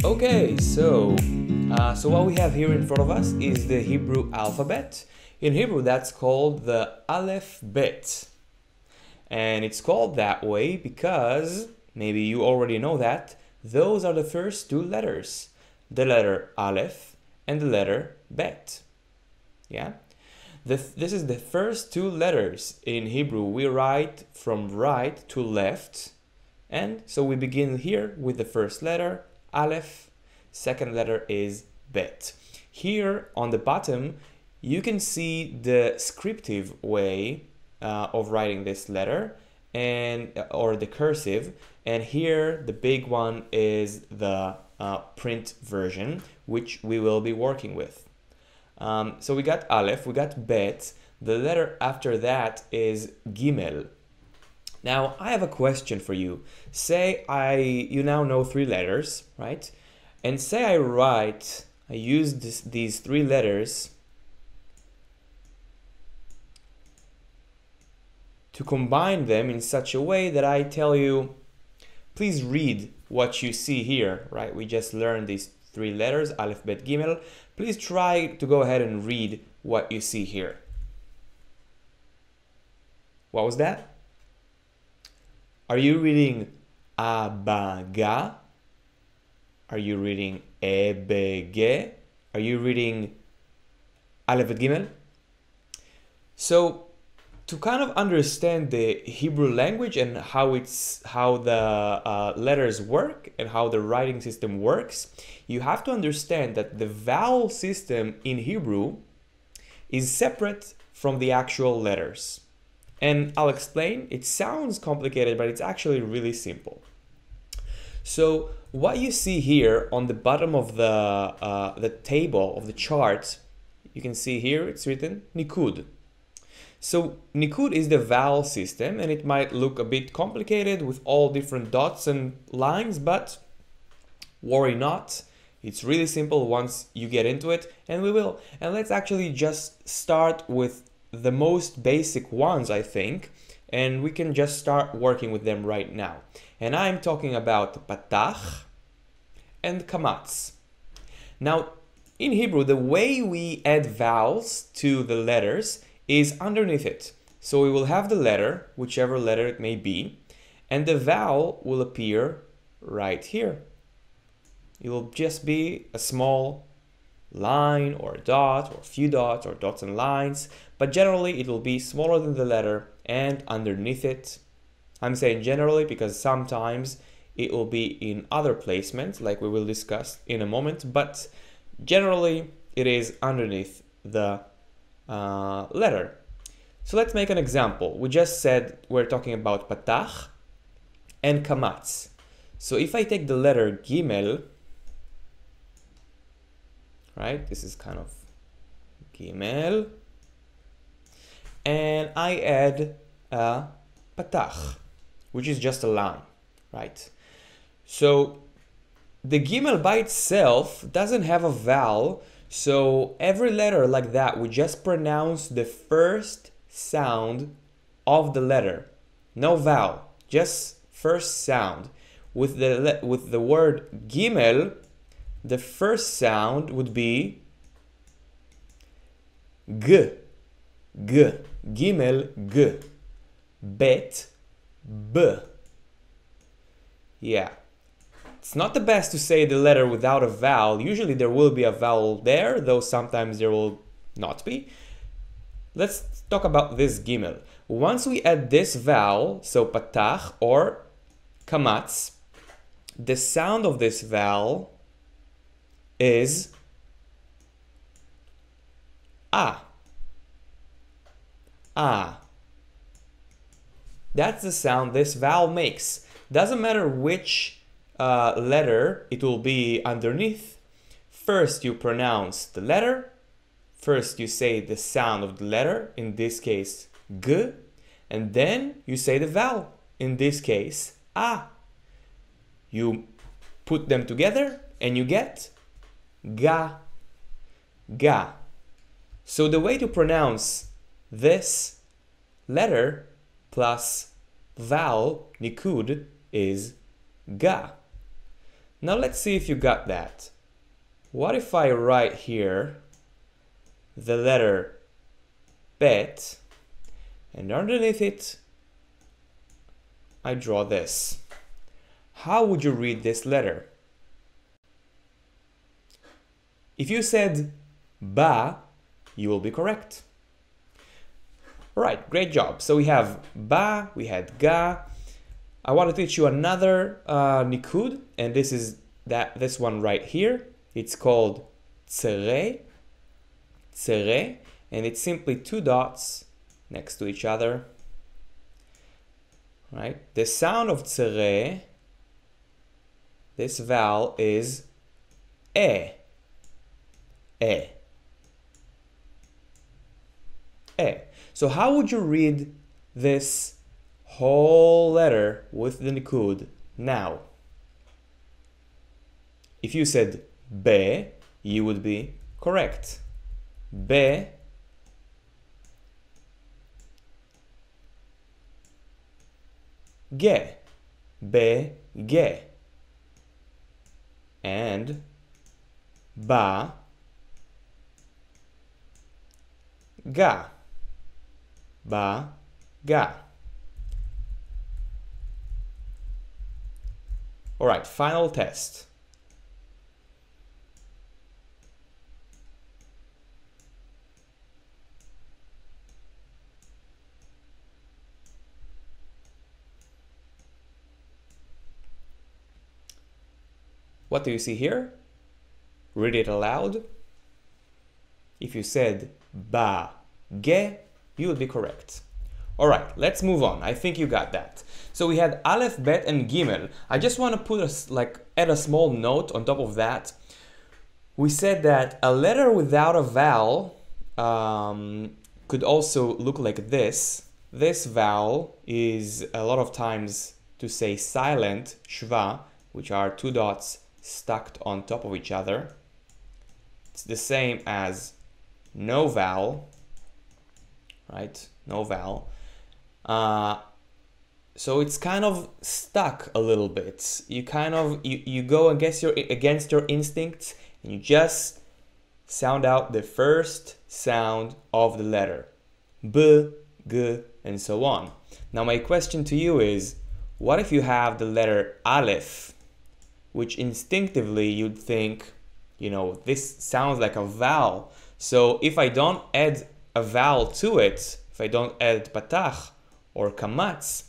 Okay, so what we have here in front of us is the Hebrew alphabet. In Hebrew, that's called the Aleph Bet. And it's called that way because, maybe you already know that, those are the first two letters. The letter Aleph and the letter Bet. Yeah? This is the first two letters in Hebrew. We write from right to left. And so we begin here with the first letter, Aleph. Second letter is Bet. Here on the bottom, you can see the scriptive way of writing this letter, or the cursive. And here the big one is the print version, which we will be working with. So we got Aleph, we got Bet. The letter after that is Gimel. Now I have a question for you. Say you now know three letters, right? And say I use these three letters to combine them in such a way that I tell you, please read what you see here, right? We just learned these three letters, Aleph, Bet, Gimel. Please try to go ahead and read what you see here. What was that? Are you reading Abaga? Are you reading Ebege? Are you reading Aleph, Bet, Gimel? So to kind of understand the Hebrew language and how the letters work and how the writing system works, you have to understand that the vowel system in Hebrew is separate from the actual letters. And I'll explain. It sounds complicated, but it's actually really simple. So what you see here on the bottom of the table of the chart, you can see here it's written Nikud. So Nikud is the vowel system, and it might look a bit complicated with all different dots and lines, but worry not. It's really simple once you get into it, and we will. And let's actually just start with the most basic ones, I think, and we can just start working with them right now. And I'm talking about Patach and Kamatz. Now, in Hebrew, the way we add vowels to the letters is underneath it. So we will have the letter, whichever letter it may be, and the vowel will appear right here. It will just be a small line or a dot or a few dots or dots and lines, but generally it will be smaller than the letter and underneath it. I'm saying generally because sometimes it will be in other placements like we will discuss in a moment, but generally it is underneath the letter. So let's make an example. We just said we're talking about Patach and Kamatz. So if I take the letter Gimel, right, this is kind of Gimel, and I add a Patach, which is just a line, right? So the Gimel by itself doesn't have a vowel, so every letter like that, we just pronounce the first sound of the letter. No vowel, just first sound. With the word Gimel, the first sound would be G. G. Gimel, G. Bet, B. Yeah. It's not the best to say the letter without a vowel. Usually there will be a vowel there, though sometimes there will not be. Let's talk about this Gimel. Once we add this vowel, so Patach or Kamatz, the sound of this vowel is A. A. That's the sound this vowel makes. Doesn't matter which letter it will be underneath. First you pronounce the letter, first you say the sound of the letter, in this case G, and then you say the vowel, in this case A. You put them together and you get Ga. Ga. So the way to pronounce this letter plus vowel Nikud is Ga. Now let's see if you got that. What if I write here the letter bet, and underneath it I draw this? How would you read this letter? If you said ba, you will be correct. Right, great job. So we have ba, we had ga. I want to teach you another nikud, and this is this one right here. It's called tsere, tsere, and it's simply two dots next to each other. Right? The sound of tsere, this vowel is e, e, e. So how would you read this whole letter with the nikud now? If you said be, you would be correct. Be, ge, be, ge, and ba, ga, ba, ga. All right, final test. What do you see here? Read it aloud. If you said ba, ge, you will be correct. All right, let's move on. I think you got that. So we had Aleph, Bet, and Gimel. I just want to put add a small note on top of that. We said that a letter without a vowel could also look like this. This vowel is a lot of times to say silent, shva, which are two dots stacked on top of each other. It's the same as no vowel, right? No vowel. So it's kind of stuck a little bit. You go against your instincts, and you just sound out the first sound of the letter. B, g, and so on. Now my question to you is, what if you have the letter Aleph, which instinctively you'd think, you know, this sounds like a vowel. So if I don't add a vowel to it, if I don't add patach or kamatz,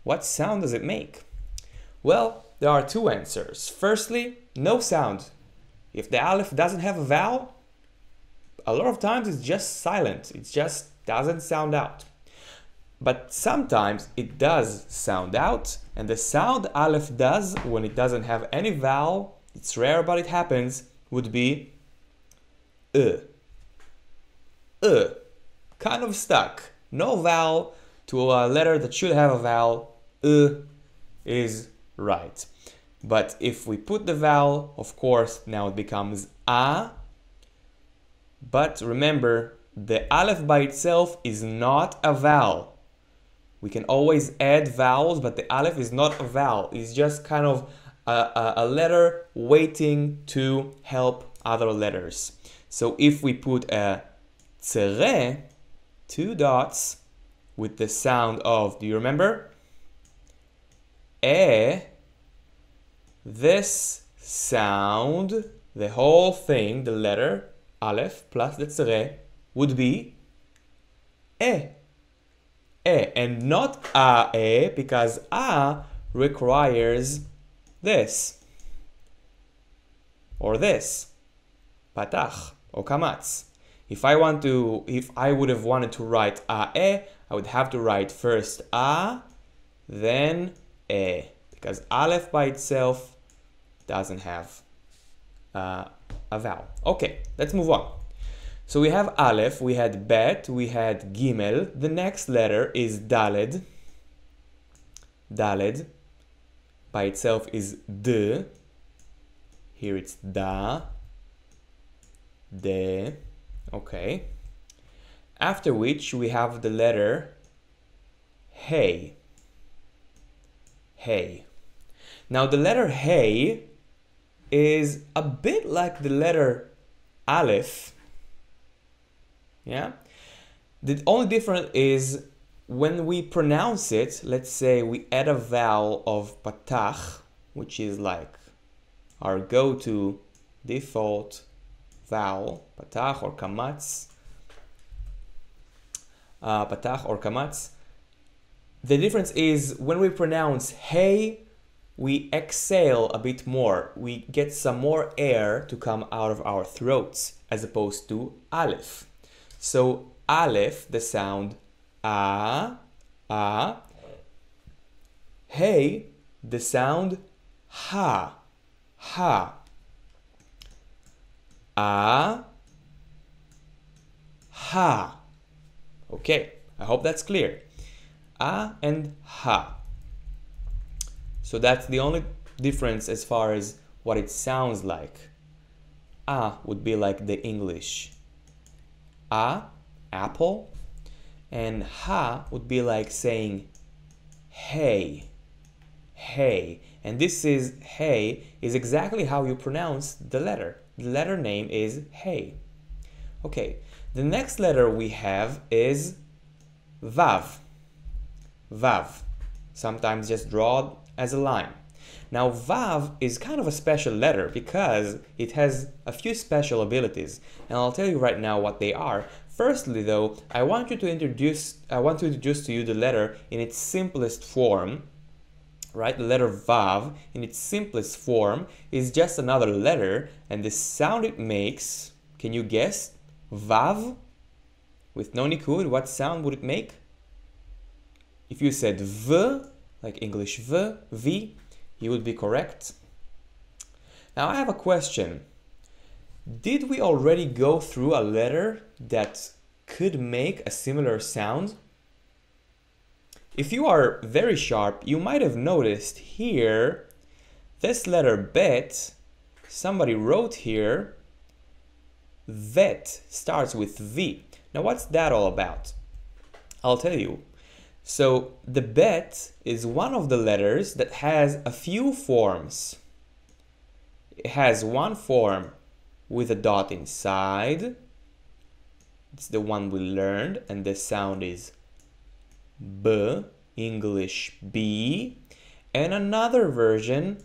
what sound does it make? Well, there are two answers. Firstly, no sound. If the Aleph doesn't have a vowel, a lot of times it's just silent. It just doesn't sound out. But sometimes it does sound out, and the sound Aleph does when it doesn't have any vowel, it's rare but it happens, would be kind of stuck. No vowel to a letter that should have a vowel, is right. But if we put the vowel, of course, now it becomes a. But remember, the Aleph by itself is not a vowel. We can always add vowels, but the Aleph is not a vowel. It's just kind of a letter waiting to help other letters. So if we put a tsere, two dots, with the sound of, do you remember? This sound, the whole thing, the letter Aleph plus the tsere, would be and not a, because a requires this or this, patach or kamatz. If I would have wanted to write I would have to write first a, then e, because Aleph by itself doesn't have a vowel. Okay, let's move on. So we have Aleph, we had Bet, we had Gimel. The next letter is Daled. Daled by itself is D. Here it's Da, De. Okay. After which we have the letter Hey. Hey. Now the letter Hey is a bit like the letter Aleph. Yeah? The only difference is when we pronounce it, let's say we add a vowel of patach, which is like our go-to default vowel, patach or kamatz. Patach or kamatz. The difference is when we pronounce hey, we exhale a bit more. We get some more air to come out of our throats as opposed to Aleph. So Aleph, the sound a, hey, the sound ha, a, ha. Okay, I hope that's clear. A and ha. So that's the only difference as far as what it sounds like. A would be like the English a, apple, and ha would be like saying hey, hey. And this is hey is exactly how you pronounce the letter. The letter name is hey. Okay, the next letter we have is vav. Vav. Sometimes just draw as a line. Now vav is kind of a special letter because it has a few special abilities, and I'll tell you right now what they are. Firstly though, I want to introduce to you the letter in its simplest form. Right? The letter vav in its simplest form is just another letter, and the sound it makes, can you guess? Vav with no nikud, what sound would it make? If you said v, like English v, you would be correct. Now I have a question. Did we already go through a letter that could make a similar sound? If you are very sharp, you might have noticed here, this letter bet, somebody wrote here, vet starts with V. Now what's that all about? I'll tell you. So the bet is one of the letters that has a few forms. It has one form with a dot inside. It's the one we learned, and the sound is B, English B. And another version,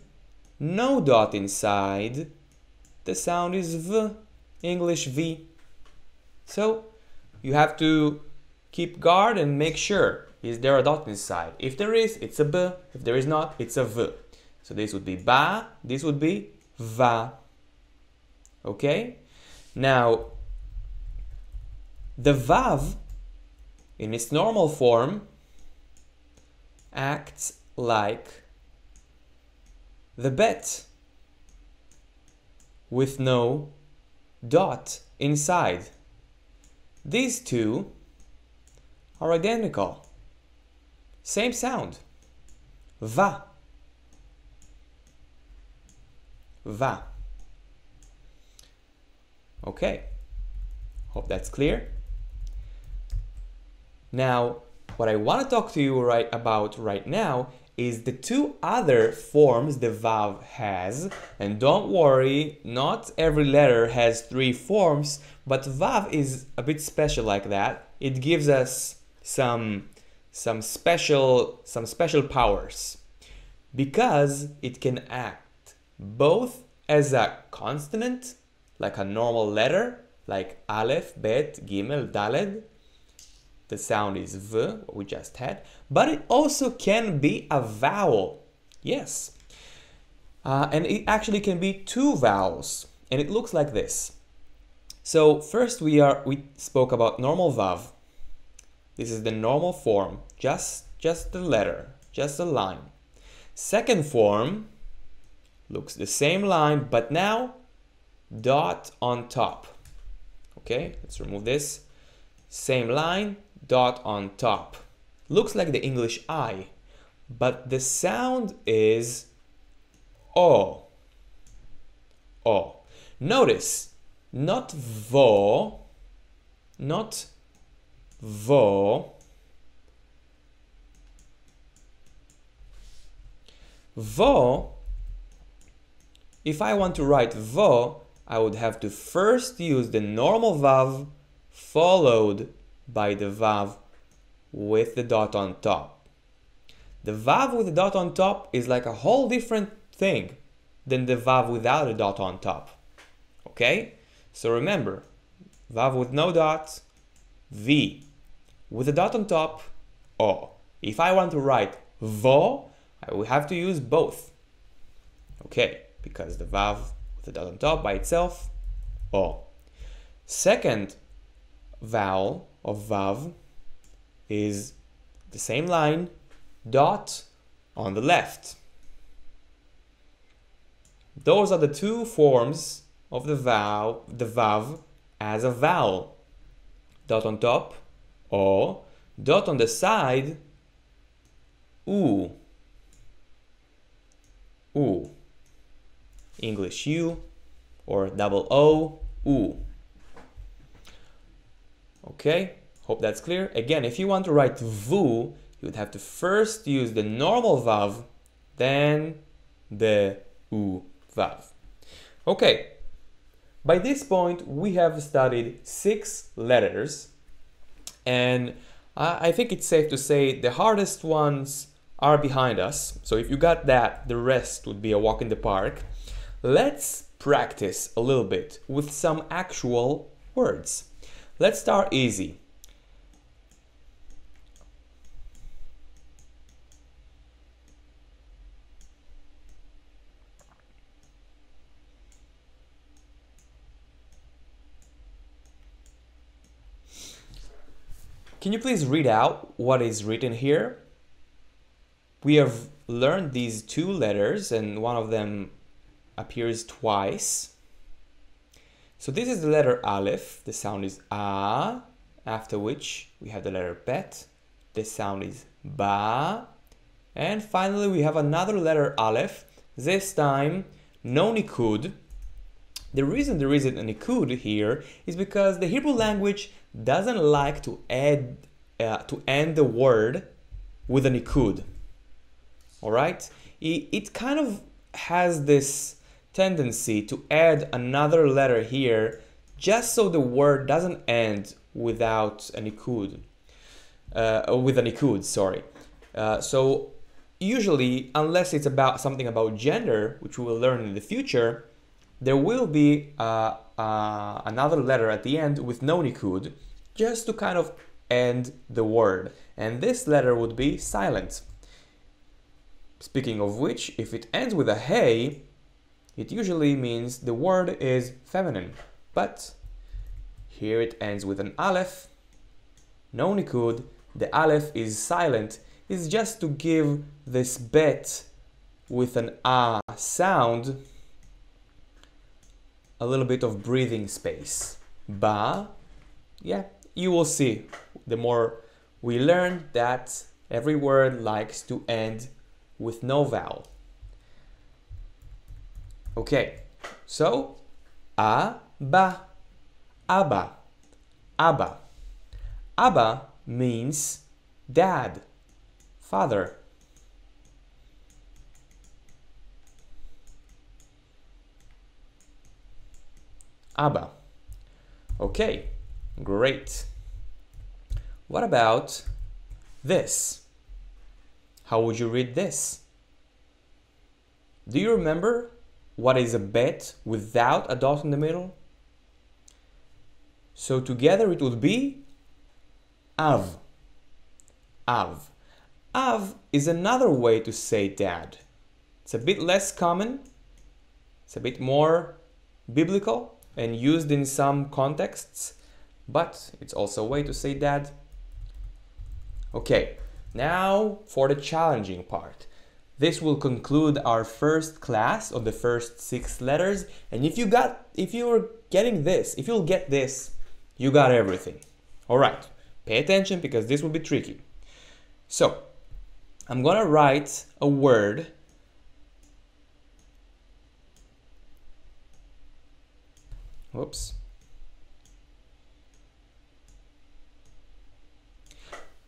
no dot inside. The sound is V, English V. So you have to keep guard and make sure. Is there a dot inside? If there is, it's a B. If there is not, it's a V. So this would be ba, this would be va. Okay? Now, the vav, in its normal form, acts like the bet with no dot inside. These two are identical. Same sound. Va. Va. Okay. Hope that's clear. Now, what I want to talk to you about right now is the two other forms the vav has. And don't worry, not every letter has three forms, but vav is a bit special like that. It gives us some special powers because it can act both as a consonant, like a normal letter, like Aleph, Bet, Gimel, Daled. The sound is V, what we just had, but it also can be a vowel. Yes. And it actually can be two vowels, and it looks like this. So first we spoke about normal vav. This is the normal form, just the letter, just a line. Second form looks the same line, but now dot on top. Okay, let's remove this. Same line, dot on top. Looks like the English I, but the sound is O. O. Notice, not vo, not vo. Vo if I want to write vo, I would have to first use the normal vav followed by the vav with the dot on top. The vav with the dot on top is like a whole different thing than the vav without a dot on top. Okay? So remember, vav with no dot, V. With a dot on top, O. If I want to write vo, I will have to use both. Okay, because the vav with the dot on top by itself, O. Second vowel of vav is the same line, dot on the left. Those are the two forms of the vav as a vowel. Dot on top, O. Dot on the side, U. U. English U or double O, U. Okay, hope that's clear. Again, if you want to write vu, you would have to first use the normal vav, then the U vav. Okay, by this point we have studied 6 letters, and I think it's safe to say the hardest ones are behind us. So if you got that, the rest would be a walk in the park. Let's practice a little bit with some actual words. Let's start easy. Can you please read out what is written here? We have learned these 2 letters and one of them appears twice. So this is the letter Aleph, the sound is A, after which we have the letter Bet, the sound is Ba, and finally we have another letter Aleph, this time no nikud. The reason there isn't a nikud here is because the Hebrew language doesn't like to end the word with a nikud. Alright? It kind of has this tendency to add another letter here just so the word doesn't end without a nikud. With a nikud, sorry. So usually, unless it's about something about gender, which we will learn in the future, there will be another letter at the end with no nikud, just to kind of end the word. And this letter would be silent. Speaking of which, if it ends with a hey, it usually means the word is feminine. But here it ends with an aleph, no nikud, the aleph is silent. It's just to give this bet with an ah sound a little bit of breathing space. Ba, yeah, you will see. The more we learn that every word likes to end with no vowel. Okay, so ba, Abba, Abba. Abba means dad, father. Abba. Okay, great. What about this? How would you read this? Do you remember what is a bet without a dot in the middle? So together it would be Av. Av. Av is another way to say dad. It's a bit less common. It's a bit more biblical and used in some contexts, but it's also a way to say dad. Okay, now for the challenging part. This will conclude our first class of the first 6 letters, and if you'll get this, you got everything. All right, pay attention because this will be tricky. So, I'm gonna write a word Whoops.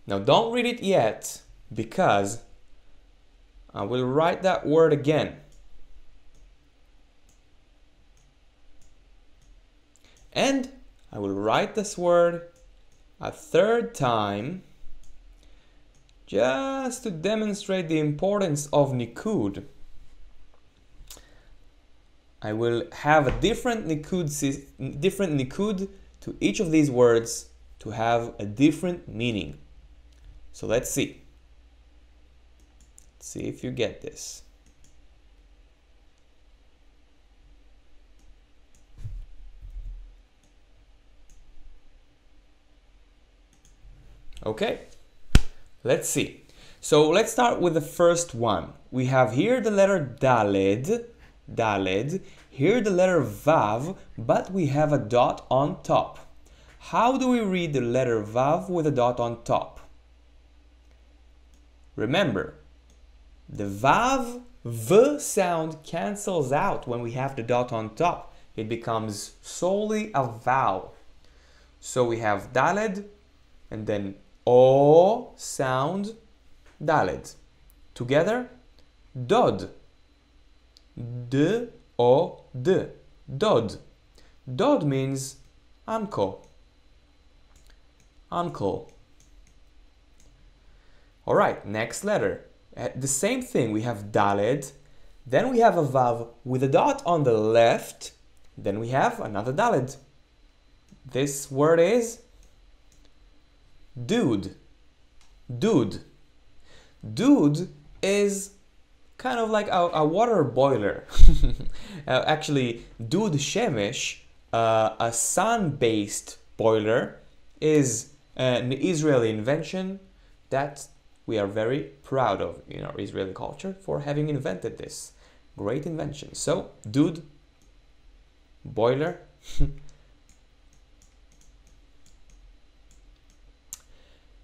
Now don't read it yet because I will write that word again. And I will write this word a third time just to demonstrate the importance of nikud. I will have a different nikud to each of these words to have a different meaning. So let's see. Let's see if you get this. Okay, let's see. So let's start with the first one. We have here the letter Daled, Daled, here the letter Vav, but we have a dot on top. How do we read the letter Vav with a dot on top? Remember, the Vav, V sound cancels out when we have the dot on top. It becomes solely a vowel. So we have Daled, and then O sound, Daled. Together, Dod. D, O, D. Dod. Dod means uncle. Uncle. All right, next letter. The same thing, we have Daled, then we have a Vav with a dot on the left, then we have another Daled. This word is dude. Dude. Dude is kind of like a water boiler. Actually, Dud Shemesh, a sun-based boiler, is an Israeli invention that we are very proud of in our Israeli culture for having invented this great invention. So, Dud, boiler.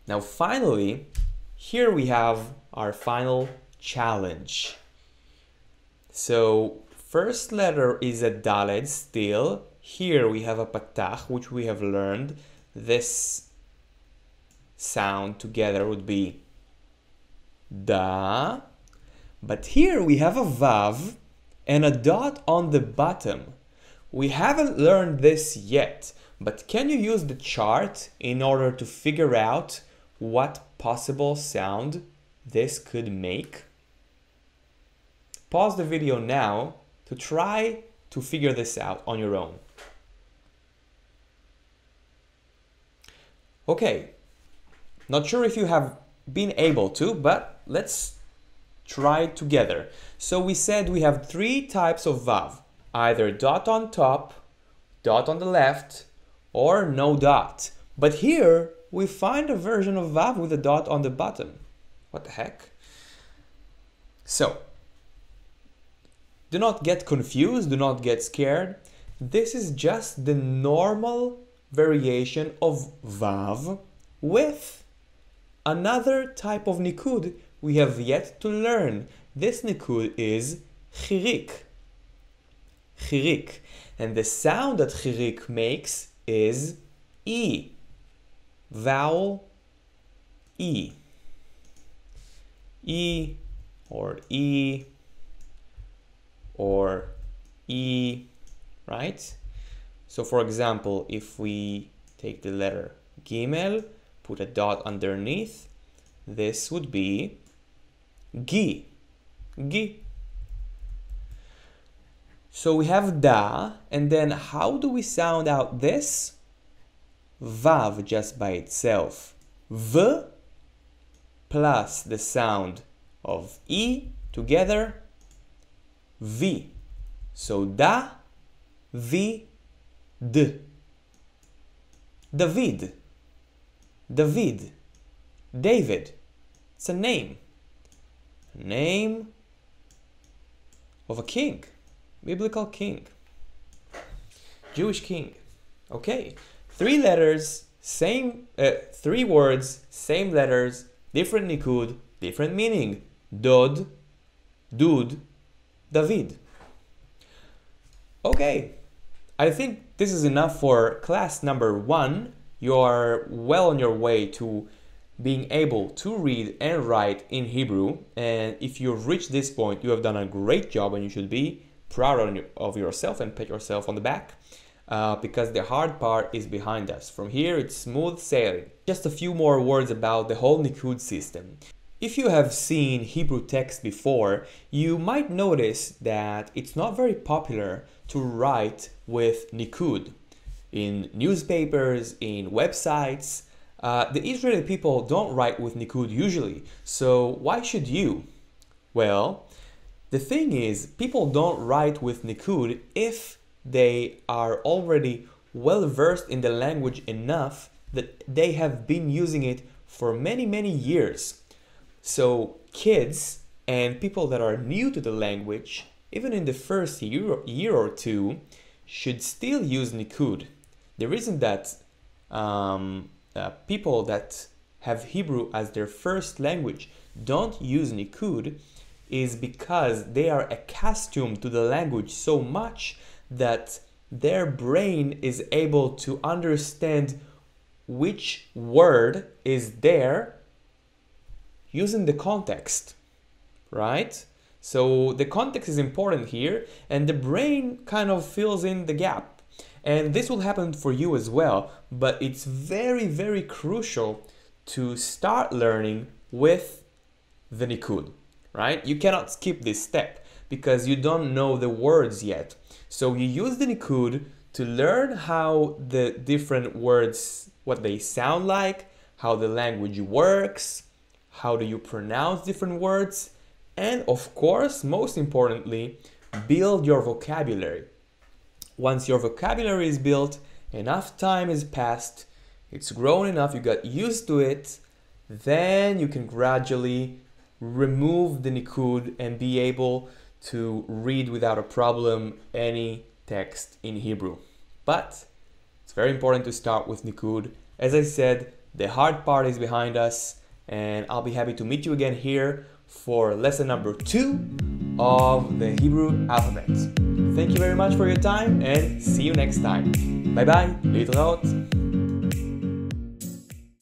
Now finally, here we have our final challenge. So first letter is a Daled still. Here we have a Patach, which we have learned. This sound together would be Da. But here we have a Vav and a dot on the bottom. We haven't learned this yet, but can you use the chart in order to figure out what possible sound this could make? Pause the video now to try to figure this out on your own. Okay, not sure if you have been able to, but let's try together. So we said we have three types of Vav, either dot on top, dot on the left, or no dot. But here we find a version of Vav with a dot on the bottom. What the heck? So, do not get confused, do not get scared. This is just the normal variation of Vav with another type of nikud we have yet to learn. This nikud is chirik. Chirik. And the sound that chirik makes is E. Vowel E. E or E or E, right? So for example, if we take the letter Gimel, put a dot underneath, this would be Gi. Gi. So we have Da, and then how do we sound out this? Vav just by itself. V plus the sound of E together, V. So Da, V, D. David. David. David. It's a name. A name of a king. Biblical king. Jewish king. Okay. Three letters, three words, same letters, different nikud, different meaning. Dod, Dud, David. Okay, I think this is enough for class number 1. You are well on your way to being able to read and write in Hebrew. And if you've reached this point, you have done a great job and you should be proud of yourself and pat yourself on the back. because the hard part is behind us. From here, it's smooth sailing. Just a few more words about the whole Nikud system. If you have seen Hebrew text before, you might notice that it's not very popular to write with Nikud. In newspapers, in websites, the Israeli people don't write with Nikud usually, so why should you? Well, the thing is, people don't write with Nikud if they are already well versed in the language enough that they have been using it for many years. So kids and people that are new to the language, even in the first year or two, should still use Nikud. The reason that people that have Hebrew as their first language don't use Nikud is because they are accustomed to the language so much that their brain is able to understand which word is there using the context, right? So the context is important here, and the brain kind of fills in the gap. And this will happen for you as well, but it's very crucial to start learning with the Nikud, right? You cannot skip this step because you don't know the words yet. So you use the Nikud to learn how the different words, what they sound like, how the language works, how do you pronounce different words, and of course, most importantly, build your vocabulary. Once your vocabulary is built, enough time has passed, it's grown enough, you got used to it, then you can gradually remove the Nikud and be able to read without a problem any text in Hebrew. But it's very important to start with Nikud. As I said, the hard part is behind us, and I'll be happy to meet you again here for lesson number 2 of the Hebrew alphabet. Thank you very much for your time and see you next time. Bye bye, להתראות.